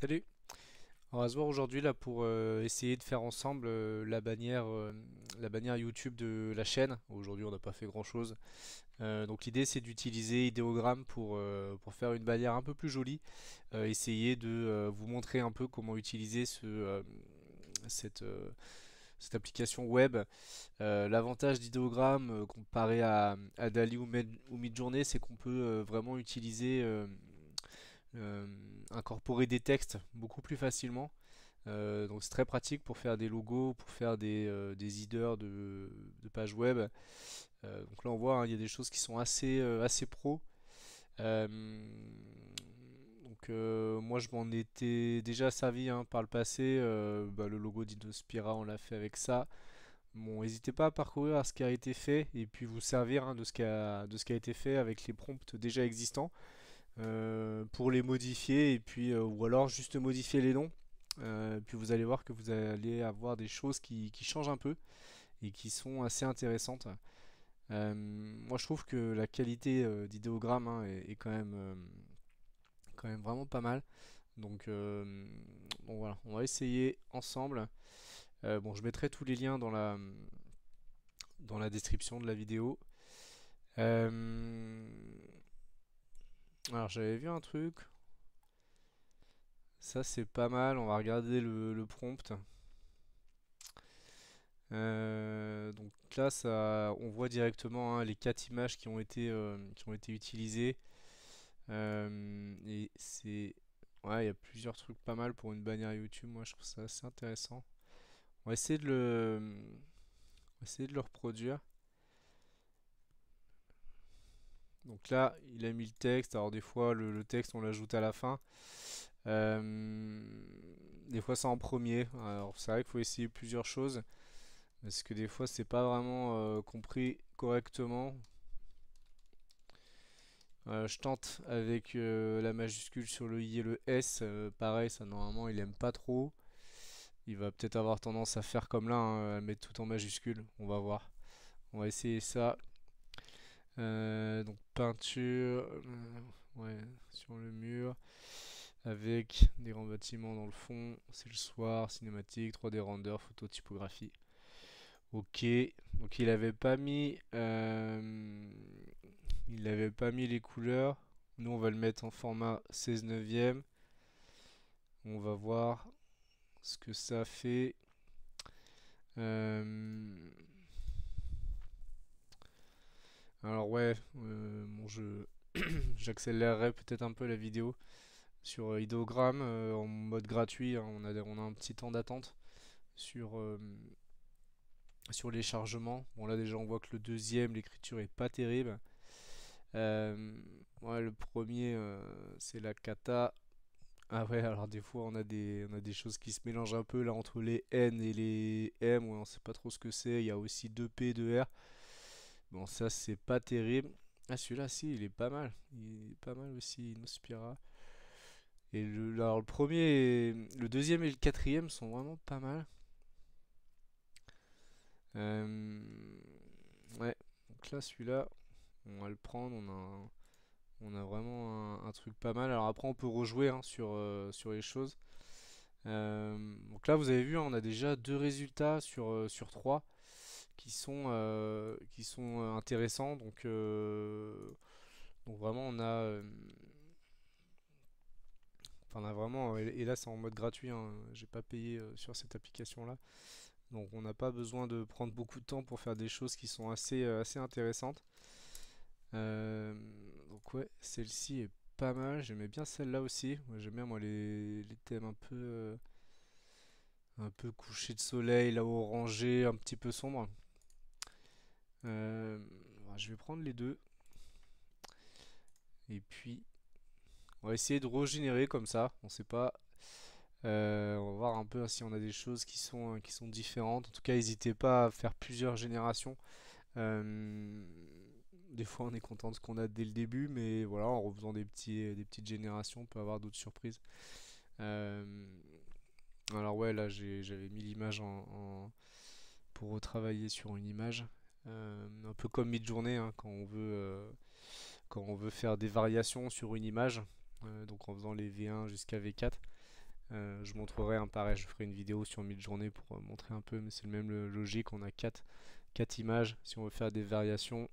Salut, on va se voir aujourd'hui là pour essayer de faire ensemble la bannière YouTube de la chaîne. Aujourd'hui on n'a pas fait grand chose. Donc l'idée c'est d'utiliser Ideogram pour faire une bannière un peu plus jolie. Essayer de vous montrer un peu comment utiliser cette, euh, cette application web. L'avantage d'Ideogram comparé à Dali ou Midjourney, c'est qu'on peut vraiment utiliser euh, incorporer des textes beaucoup plus facilement. Donc c'est très pratique pour faire des logos, pour faire des headers de pages web. Donc là on voit, hein, il y a des choses qui sont assez pro. Euh, Moi je m'en étais déjà servi, hein, par le passé. Le logo d'Indospira on l'a fait avec ça. Bon, n'hésitez pas à parcourir ce qui a été fait et puis vous servir, hein, de ce qui a été fait avec les prompts déjà existants, pour les modifier et puis ou alors juste modifier les noms. Puis vous allez voir que vous allez avoir des choses qui changent un peu et qui sont assez intéressantes. Moi je trouve que la qualité d'idéogramme, hein, est quand même vraiment pas mal. Donc, bon voilà, on va essayer ensemble. Bon, je mettrai tous les liens dans la description de la vidéo. Euh, alors j'avais vu un truc, ça c'est pas mal, on va regarder le prompt. Donc là, on voit directement, hein, les quatre images qui ont été utilisées. Et ouais, il y a plusieurs trucs pas mal pour une bannière YouTube. Moi, je trouve ça assez intéressant. On va essayer on va essayer de le reproduire. Donc là, il a mis le texte. Alors des fois, le texte, on l'ajoute à la fin. Euh, des fois, c'est en premier. Alors c'est vrai qu'il faut essayer plusieurs choses, parce que des fois, c'est pas vraiment compris correctement. Je tente avec la majuscule sur le I et le S. Pareil, ça normalement il aime pas trop. Il va peut-être avoir tendance à faire comme là, hein, à mettre tout en majuscule. On va voir. On va essayer ça. Donc peinture, ouais, sur le mur, avec des grands bâtiments dans le fond. C'est le soir, cinématique, 3D render, photo, typographie. Ok. Donc il avait pas mis les couleurs. Nous on va le mettre en format 16 neuvième. On va voir ce que ça fait. Euh, alors ouais, bon, j'accélérerai peut-être un peu la vidéo sur Ideogram en mode gratuit, hein. On a un petit temps d'attente sur les chargements. Bon là déjà on voit que le deuxième, l'écriture est pas terrible. Euh, ouais, le premier, c'est la cata. Ah ouais, alors des fois on a des choses qui se mélangent un peu là entre les N et les M, ouais, on sait pas trop ce que c'est. Il y a aussi deux P, deux R. Bon, ça c'est pas terrible. Ah, celui-là, si, il est pas mal. Il est pas mal aussi, Inospira. Et alors, le deuxième et le quatrième sont vraiment pas mal. Euh, ouais, donc là, celui-là, on va le prendre. On a vraiment un truc pas mal. Alors après, on peut rejouer, hein, sur les choses. Donc là, vous avez vu, hein, on a déjà deux résultats sur trois qui sont intéressants. Donc vraiment, on a vraiment, et là c'est en mode gratuit, hein, j'ai pas payé sur cette application-là. Donc on n'a pas besoin de prendre beaucoup de temps pour faire des choses qui sont assez intéressantes. Euh, donc ouais, celle-ci est pas mal, j'aimais bien celle-là aussi. Moi, j'aime bien, moi, les thèmes un peu couché de soleil, là orangé, un petit peu sombre. Euh, je vais prendre les deux et puis on va essayer de régénérer comme ça. On sait pas. On va voir un peu si on a des choses qui sont différentes. En tout cas, n'hésitez pas à faire plusieurs générations. Euh, des fois, on est content de ce qu'on a dès le début, mais voilà, en refaisant des petites générations, on peut avoir d'autres surprises. Euh, alors ouais, là, j'avais mis l'image pour retravailler sur une image. Un peu comme Midjourney, hein, quand on veut faire des variations sur une image, donc en faisant les V1 jusqu'à V4. Je montrerai un pareil, je ferai une vidéo sur Midjourney pour montrer un peu, mais c'est le même logique. On a quatre images si on veut faire des variations.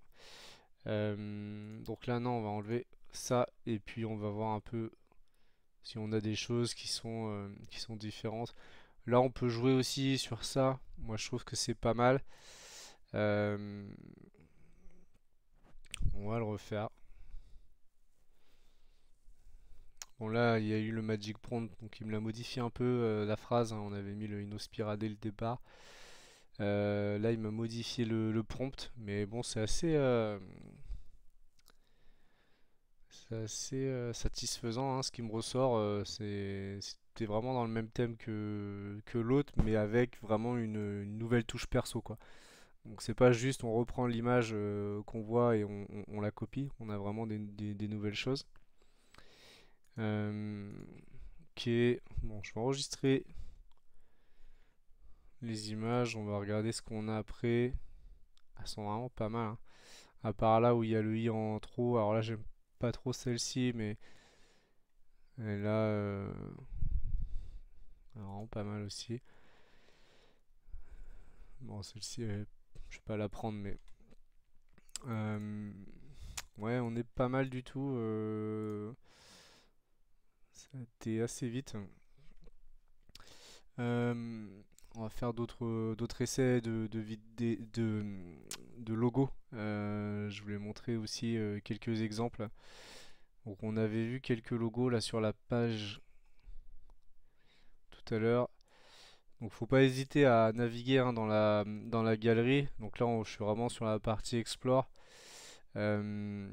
Donc là, non, on va enlever ça et puis on va voir un peu si on a des choses qui sont différentes. Là, on peut jouer aussi sur ça. Moi, je trouve que c'est pas mal. Euh, on va le refaire. Bon, là, il y a eu le Magic Prompt, donc il me l'a modifié un peu la phrase, hein. On avait mis le Innospira dès le départ. Là, il m'a modifié le prompt, mais bon, c'est assez satisfaisant, hein. Ce qui me ressort, c'était vraiment dans le même thème que l'autre, mais avec vraiment une nouvelle touche perso, quoi. Donc c'est pas juste on reprend l'image qu'on voit et on la copie, on a vraiment des nouvelles choses. Euh, ok, bon, je vais enregistrer les images, on va regarder ce qu'on a après. Elles sont vraiment pas mal, hein. À part là où il y a le i en trop, alors là j'aime pas trop celle-ci, mais elle là, elle est vraiment pas mal aussi. Bon, celle-ci, je vais pas la prendre, mais euh, ouais, on est pas mal du tout. Ça a été assez vite. Euh, on va faire d'autres essais de logos. Je voulais montrer aussi quelques exemples. Donc on avait vu quelques logos là sur la page tout à l'heure. Donc faut pas hésiter à naviguer, hein, dans la galerie. Donc là je suis vraiment sur la partie Explore euh,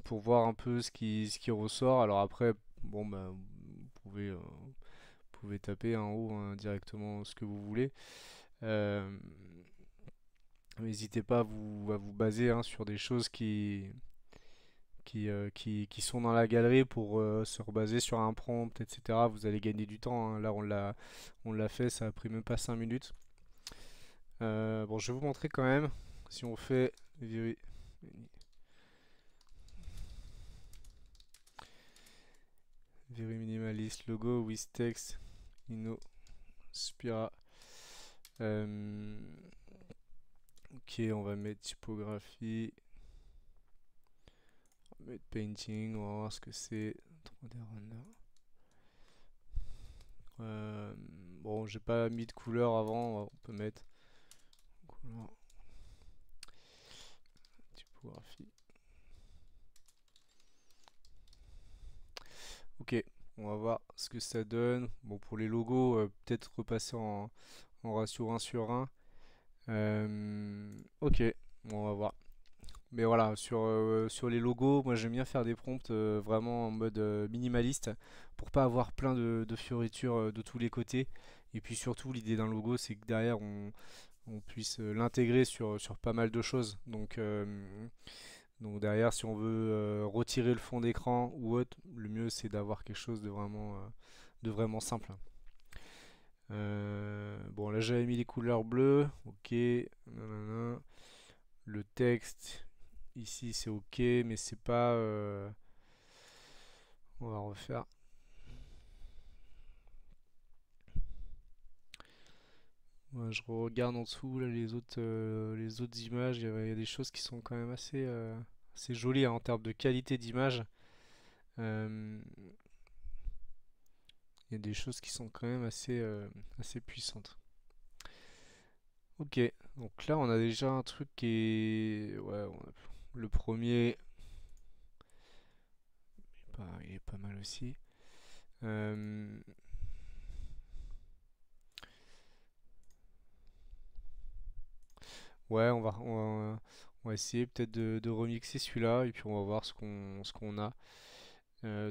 pour voir un peu ce qui ressort. Alors après, bon bah vous pouvez taper en haut, hein, directement ce que vous voulez. Euh, N'hésitez pas à vous baser, hein, sur des choses qui sont dans la galerie pour se rebaser sur un prompt, etc. Vous allez gagner du temps, hein. Là, on l'a fait, ça a pris même pas 5 minutes. Bon, je vais vous montrer quand même. Si on fait very minimalist logo with text, Inno, Spira. Euh, ok, on va mettre typographie. On va mettre painting, on va voir ce que c'est. 3D Runner. Bon, j'ai pas mis de couleur avant, on peut mettre couleur, typographie. Ok, on va voir ce que ça donne. Bon, pour les logos, peut-être repasser en ratio 1 sur 1. Ok, bon, on va voir. Mais voilà, sur les logos, moi j'aime bien faire des prompts vraiment en mode minimaliste pour pas avoir plein de fioritures de tous les côtés. Et puis surtout, l'idée d'un logo, c'est que derrière on puisse l'intégrer sur pas mal de choses. Donc derrière, si on veut retirer le fond d'écran ou autre, le mieux c'est d'avoir quelque chose de vraiment simple. Bon, là j'avais mis les couleurs bleues, ok. Nanana. Le texte, ici c'est ok, mais c'est pas. On va refaire. Ouais, je regarde en dessous là, les autres images. Il y a des choses qui sont quand même assez jolies, hein, en termes de qualité d'image. Euh, il y a des choses qui sont quand même assez puissantes. Ok, donc là on a déjà un truc qui est. Ouais, le premier, il est pas mal aussi. Euh, Ouais, on va essayer peut-être de remixer celui-là et puis on va voir ce qu'on a.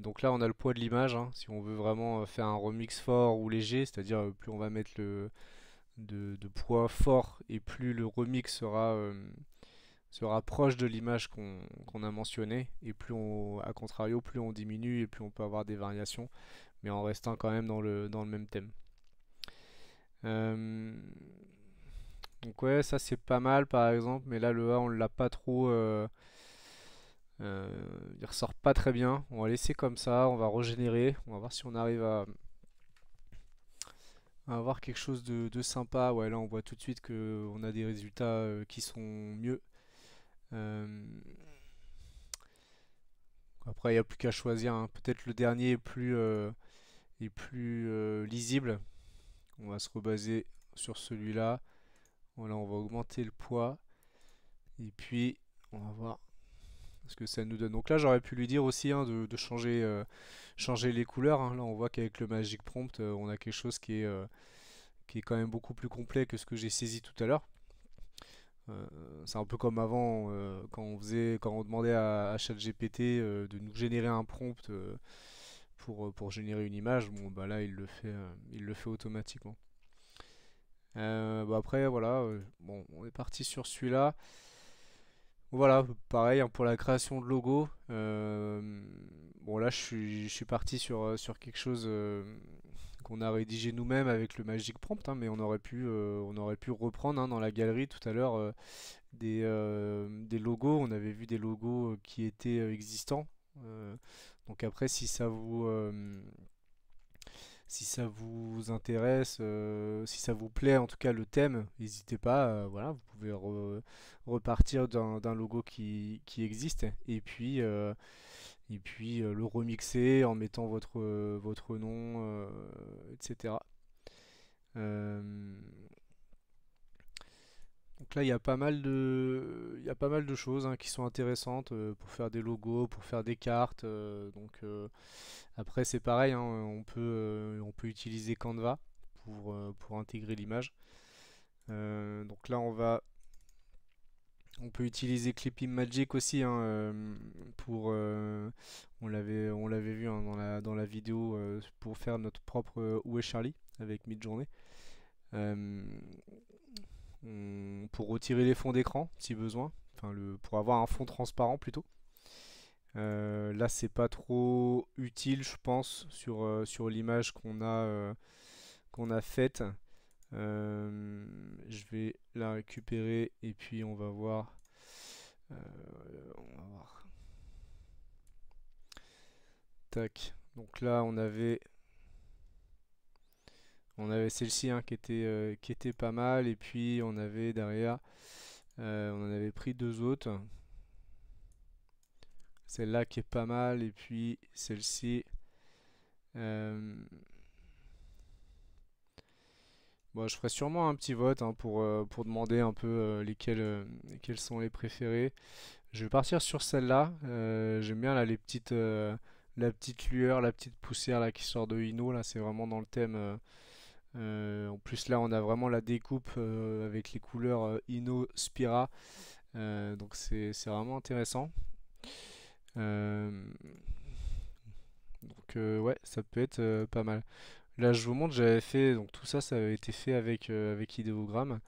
Donc là, on a le poids de l'image, hein. Si on veut vraiment faire un remix fort ou léger, c'est-à-dire plus on va mettre de poids fort et plus le remix sera proche de l'image qu'on a mentionné et à contrario, plus on diminue et plus on peut avoir des variations, mais en restant quand même dans le même thème. Euh, donc ouais, ça c'est pas mal par exemple, mais là le A on l'a pas trop, il ressort pas très bien. On va laisser comme ça, on va régénérer, on va voir si on arrive avoir quelque chose de sympa. Ouais, là on voit tout de suite que on a des résultats qui sont mieux. Euh, Après, il n'y a plus qu'à choisir, hein. Peut-être le dernier est plus lisible. On va se rebaser sur celui-là. Voilà, on va augmenter le poids. Et puis, on va voir ce que ça nous donne. Donc là, j'aurais pu lui dire aussi hein, de changer, changer les couleurs, hein. Là, on voit qu'avec le Magic Prompt, on a quelque chose qui est quand même beaucoup plus complet que ce que j'ai saisi tout à l'heure. Euh, c'est un peu comme avant, quand on demandait à ChatGPT de nous générer un prompt pour générer une image. Bon, bah là, il le fait automatiquement. Bah après, voilà, bon, on est parti sur celui-là. Voilà, pareil hein, pour la création de logo. Bon là, je suis parti sur quelque chose qu'on a rédigé nous-mêmes avec le Magic Prompt, hein, mais on aurait pu reprendre hein, dans la galerie tout à l'heure des logos. On avait vu des logos qui étaient existants. Euh, donc après, si ça vous intéresse, si ça vous plaît, en tout cas le thème, n'hésitez pas. Voilà, vous pouvez repartir d'un logo qui existe et puis le remixer en mettant votre nom, etc. Euh, donc là, il y a pas mal de choses hein, qui sont intéressantes pour faire des logos, pour faire des cartes. Après, c'est pareil, hein, on peut utiliser Canva pour intégrer l'image. Donc là, on peut utiliser Clipping Magic aussi hein, on l'avait vu hein, dans la vidéo pour faire notre propre Où est Charlie avec Midjourney. Euh, pour retirer les fonds d'écran si besoin, enfin pour avoir un fond transparent plutôt. Là, c'est pas trop utile, je pense, sur l'image qu'on a faite. Je vais la récupérer et puis on va voir. euh, on va voir. Tac. Donc là, on avait celle-ci hein, qui était pas mal et puis on avait derrière, on en avait pris deux autres. Celle-là qui est pas mal et puis celle-ci. euh, Bon, je ferai sûrement un petit vote hein, pour demander un peu lesquels sont les préférés. Je vais partir sur celle-là. J'aime bien là, la petite lueur, la petite poussière là, qui sort de Ino. Là, c'est vraiment dans le thème. En plus, là, on a vraiment la découpe avec les couleurs Ino Spira. Donc, c'est vraiment intéressant. Euh, ouais, ça peut être pas mal. Là, je vous montre, j'avais fait, donc tout ça, ça avait été fait avec Ideogram.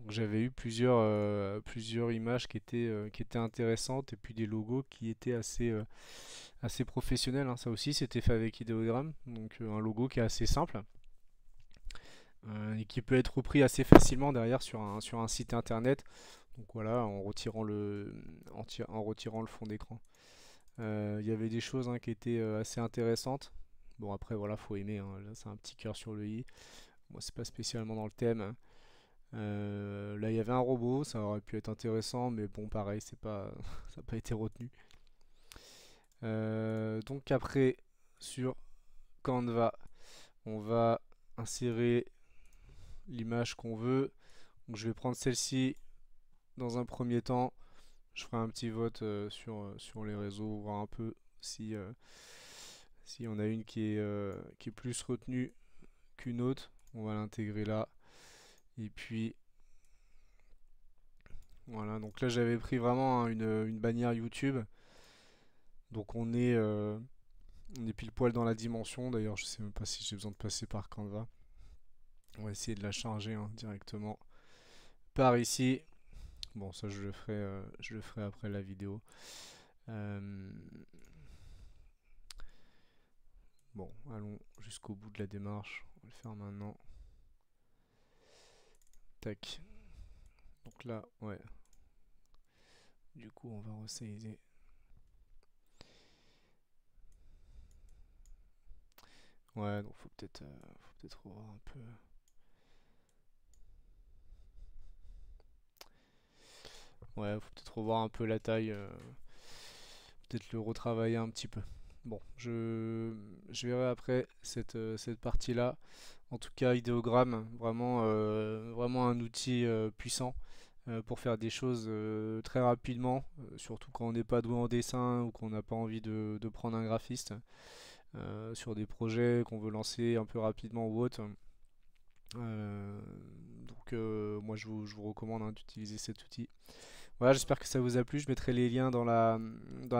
Donc j'avais eu plusieurs images qui étaient intéressantes et puis des logos qui étaient assez professionnels, hein. Ça aussi, c'était fait avec Ideogram. Donc un logo qui est assez simple et qui peut être repris assez facilement derrière sur un site internet. Donc voilà, en retirant le fond d'écran. Il y avait des choses hein, qui étaient assez intéressantes. Bon après voilà, faut aimer, hein. Là c'est un petit cœur sur le i. Moi c'est pas spécialement dans le thème. Là il y avait un robot, ça aurait pu être intéressant, mais bon pareil, c'est pas, ça n'a pas été retenu. Donc après sur Canva, on va insérer l'image qu'on veut. Donc je vais prendre celle-ci dans un premier temps. Je ferai un petit vote sur les réseaux, voir un peu si on a une qui est plus retenue qu'une autre. On va l'intégrer là. Et puis voilà, donc là j'avais pris vraiment hein, une bannière YouTube. Donc on est pile poil dans la dimension. D'ailleurs, je sais même pas si j'ai besoin de passer par Canva. On va essayer de la charger hein, directement par ici. Bon, ça je le ferai après la vidéo. Euh, bon, allons jusqu'au bout de la démarche. On va le faire maintenant. Tac. Donc là, ouais. Du coup, on va resizer. Ouais, donc faut peut-être revoir un peu. Ouais, faut peut-être revoir un peu la taille, peut-être le retravailler un petit peu. Bon, je verrai après cette partie-là. En tout cas, idéogramme, vraiment un outil puissant pour faire des choses très rapidement, surtout quand on n'est pas doué en dessin ou qu'on n'a pas envie de prendre un graphiste sur des projets qu'on veut lancer un peu rapidement ou autre. Euh, Moi je vous recommande hein, d'utiliser cet outil. Voilà, j'espère que ça vous a plu. Je mettrai les liens dans la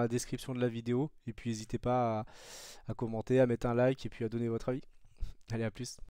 description de la vidéo. Et puis n'hésitez pas à commenter, à mettre un like et puis à donner votre avis. Allez, à plus.